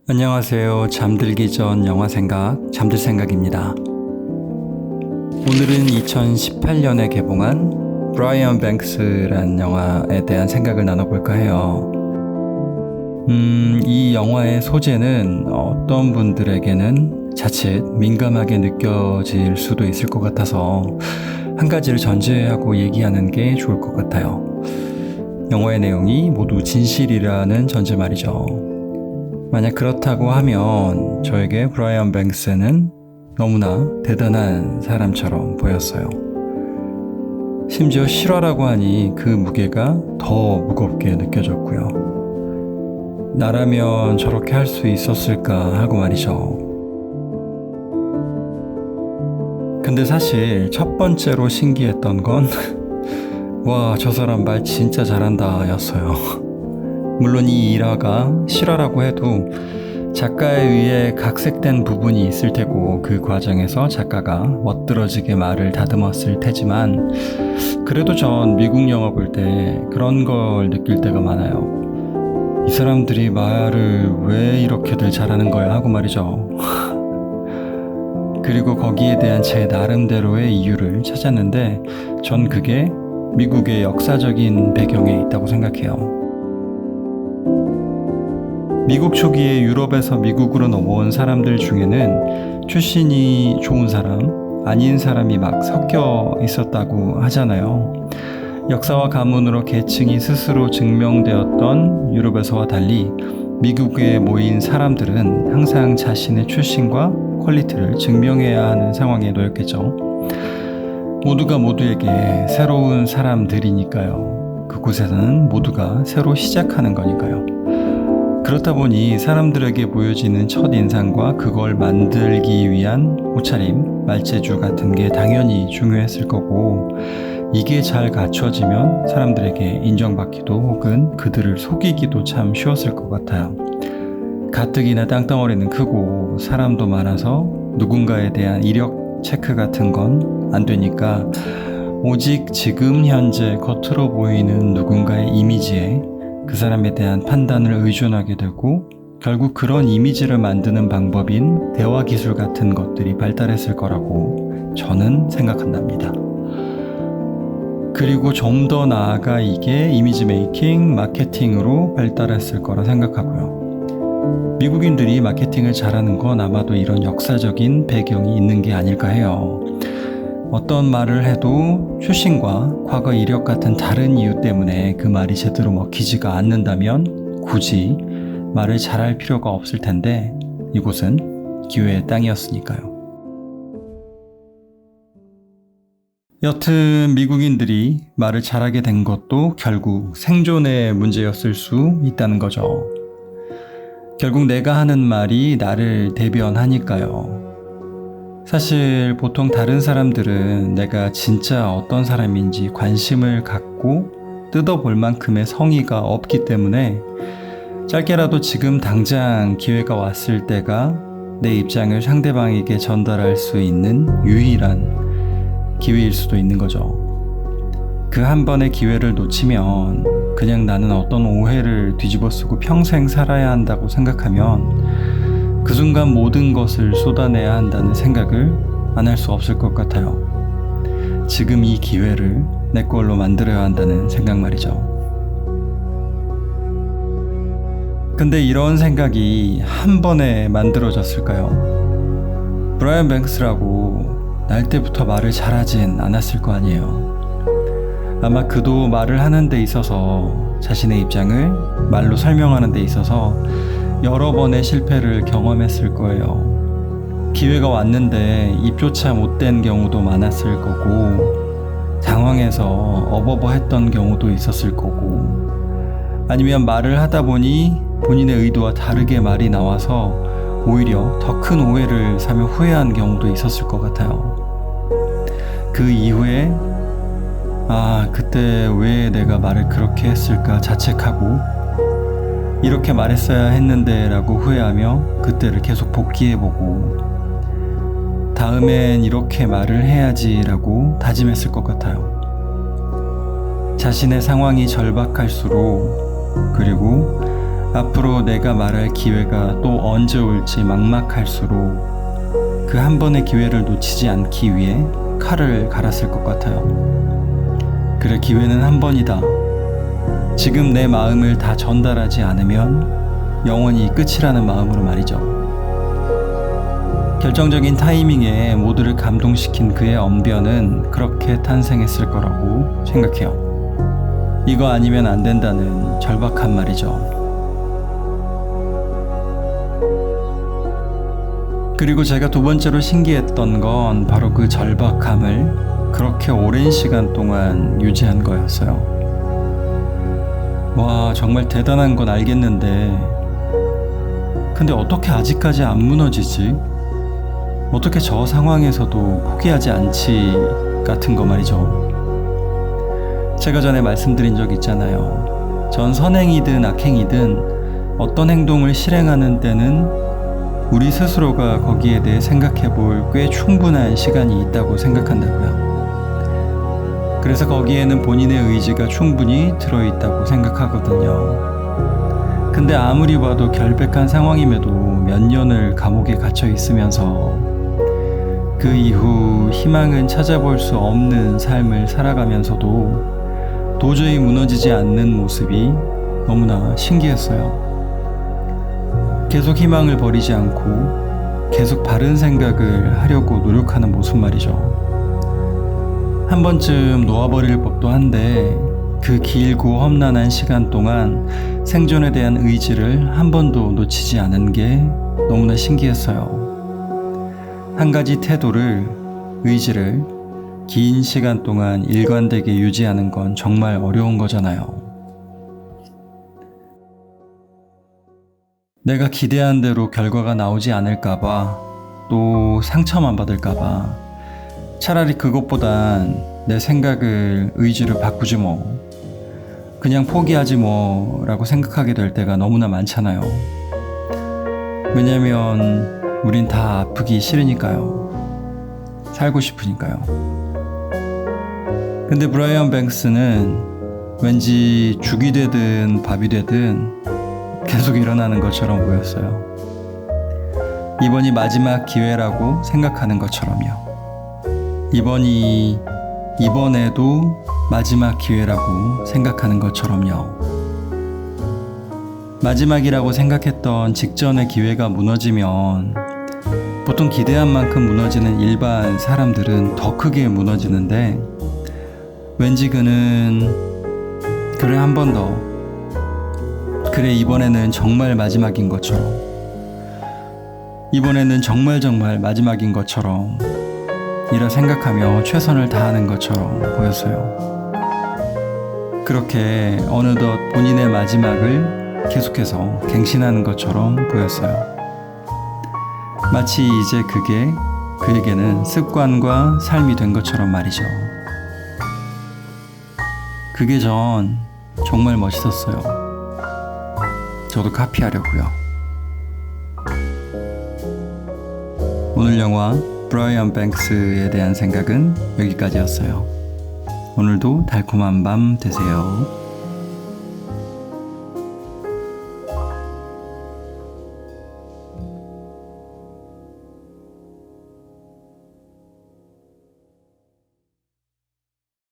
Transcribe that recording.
안녕하세요. 잠들기 전 영화 생각, 잠들 생각입니다. 오늘은 2018년에 개봉한 브라이언 뱅크스라는 영화에 대한 생각을 나눠볼까 해요. 이 영화의 소재는 어떤 분들에게는 자칫 민감하게 느껴질 수도 있을 것 같아서 한 가지를 전제하고 얘기하는 게 좋을 것 같아요. 영화의 내용이 모두 진실이라는 전제 말이죠. 만약 그렇다고 하면 저에게 브라이언 뱅크스는 너무나 대단한 사람처럼 보였어요. 심지어 실화라고 하니 그 무게가 더 무겁게 느껴졌고요. 나라면 저렇게 할 수 있었을까 하고 말이죠. 근데 사실 첫 번째로 신기했던 건 와, 저 사람 말 진짜 잘한다 였어요. 물론 이 일화가 실화라고 해도 작가에 의해 각색된 부분이 있을 테고 그 과정에서 작가가 멋들어지게 말을 다듬었을 테지만 그래도 전 미국 영화 볼 때 그런 걸 느낄 때가 많아요. 이 사람들이 말을 왜 이렇게들 잘하는 거야 하고 말이죠. 그리고 거기에 대한 제 나름대로의 이유를 찾았는데 전 그게 미국의 역사적인 배경에 있다고 생각해요. 미국 초기에 유럽에서 미국으로 넘어온 사람들 중에는 출신이 좋은 사람, 아닌 사람이 막 섞여 있었다고 하잖아요. 역사와 가문으로 계층이 스스로 증명되었던 유럽에서와 달리 미국에 모인 사람들은 항상 자신의 출신과 퀄리티를 증명해야 하는 상황에 놓였겠죠. 모두가 모두에게 새로운 사람들이니까요. 그곳에서는 모두가 새로 시작하는 거니까요. 그렇다 보니 사람들에게 보여지는 첫인상과 그걸 만들기 위한 옷차림, 말재주 같은 게 당연히 중요했을 거고 이게 잘 갖춰지면 사람들에게 인정받기도 혹은 그들을 속이기도 참 쉬웠을 것 같아요. 가뜩이나 땅덩어리는 크고 사람도 많아서 누군가에 대한 이력 체크 같은 건 안 되니까 오직 지금 현재 겉으로 보이는 누군가의 이미지에 그 사람에 대한 판단을 의존하게 되고 결국 그런 이미지를 만드는 방법인 대화 기술 같은 것들이 발달했을 거라고 저는 생각한답니다. 그리고 좀 더 나아가 이게 이미지 메이킹, 마케팅으로 발달했을 거라 생각하고요. 미국인들이 마케팅을 잘하는 건 아마도 이런 역사적인 배경이 있는 게 아닐까 해요. 어떤 말을 해도 출신과 과거 이력 같은 다른 이유 때문에 그 말이 제대로 먹히지가 않는다면 굳이 말을 잘할 필요가 없을 텐데 이곳은 기회의 땅이었으니까요. 여튼 미국인들이 말을 잘하게 된 것도 결국 생존의 문제였을 수 있다는 거죠. 결국 내가 하는 말이 나를 대변하니까요. 사실 보통 다른 사람들은 내가 진짜 어떤 사람인지 관심을 갖고 뜯어볼 만큼의 성의가 없기 때문에 짧게라도 지금 당장 기회가 왔을 때가 내 입장을 상대방에게 전달할 수 있는 유일한 기회일 수도 있는 거죠. 그 한 번의 기회를 놓치면 그냥 나는 어떤 오해를 뒤집어 쓰고 평생 살아야 한다고 생각하면 그 순간 모든 것을 쏟아내야 한다는 생각을 안 할 수 없을 것 같아요. 지금 이 기회를 내 걸로 만들어야 한다는 생각 말이죠. 근데 이런 생각이 한 번에 만들어졌을까요? 브라이언 뱅크스라고 날 때부터 말을 잘하진 않았을 거 아니에요. 아마 그도 말을 하는 데 있어서 자신의 입장을 말로 설명하는 데 있어서 여러 번의 실패를 경험했을 거예요. 기회가 왔는데 입조차 못된 경우도 많았을 거고 당황해서 어버버했던 경우도 있었을 거고 아니면 말을 하다 보니 본인의 의도와 다르게 말이 나와서 오히려 더 큰 오해를 사며 후회한 경우도 있었을 것 같아요. 그 이후에 그때 왜 내가 말을 그렇게 했을까 자책하고 이렇게 말했어야 했는데 라고 후회하며 그때를 계속 복기해보고 다음엔 이렇게 말을 해야지 라고 다짐했을 것 같아요. 자신의 상황이 절박할수록 그리고 앞으로 내가 말할 기회가 또 언제 올지 막막할수록 그 한 번의 기회를 놓치지 않기 위해 칼을 갈았을 것 같아요. 그래, 기회는 한 번이다. 지금 내 마음을 다 전달하지 않으면 영원히 끝이라는 마음으로 말이죠. 결정적인 타이밍에 모두를 감동시킨 그의 언변은 그렇게 탄생했을 거라고 생각해요. 이거 아니면 안 된다는 절박한 말이죠. 그리고 제가 두 번째로 신기했던 건 바로 그 절박함을 그렇게 오랜 시간 동안 유지한 거였어요. 와, 정말 대단한 건 알겠는데, 근데 어떻게 아직까지 안 무너지지? 어떻게 저 상황에서도 포기하지 않지? 같은 거 말이죠. 제가 전에 말씀드린 적 있잖아요. 전 선행이든 악행이든 어떤 행동을 실행하는 때는 우리 스스로가 거기에 대해 생각해 볼 꽤 충분한 시간이 있다고 생각한다고요. 그래서 거기에는 본인의 의지가 충분히 들어있다고 생각하거든요. 근데 아무리 봐도 결백한 상황임에도 몇 년을 감옥에 갇혀 있으면서 그 이후 희망은 찾아볼 수 없는 삶을 살아가면서도 도저히 무너지지 않는 모습이 너무나 신기했어요. 계속 희망을 버리지 않고 계속 바른 생각을 하려고 노력하는 모습 말이죠. 한 번쯤 놓아버릴 법도 한데 그 길고 험난한 시간 동안 생존에 대한 의지를 한 번도 놓치지 않은 게 너무나 신기했어요. 한 가지 태도를, 의지를 긴 시간 동안 일관되게 유지하는 건 정말 어려운 거잖아요. 내가 기대한 대로 결과가 나오지 않을까봐, 또 상처만 받을까봐 차라리 그것보단 내 생각을, 의지를 바꾸지 뭐, 그냥 포기하지 뭐 라고 생각하게 될 때가 너무나 많잖아요. 왜냐면 우린 다 아프기 싫으니까요. 살고 싶으니까요. 근데 브라이언 뱅스는 왠지 죽이 되든 밥이 되든 계속 일어나는 것처럼 보였어요. 이번이 마지막 기회라고 생각하는 것처럼요. 이번에도 마지막 기회라고 생각하는 것처럼요. 마지막이라고 생각했던 직전의 기회가 무너지면 보통 기대한 만큼 무너지는 일반 사람들은 더 크게 무너지는데, 왠지 그는 그래, 한 번 더, 그래, 이번에는 정말 마지막인 것처럼, 이번에는 정말 마지막인 것처럼 이라 생각하며 최선을 다하는 것처럼 보였어요. 그렇게 어느덧 본인의 마지막을 계속해서 갱신하는 것처럼 보였어요. 마치 이제 그게 그에게는 습관과 삶이 된 것처럼 말이죠. 그게 전 정말 멋있었어요. 저도 카피하려고요. 오늘 영화 브라이언 뱅스에 대한 생각은 여기까지였어요. 오늘도 달콤한 밤 되세요.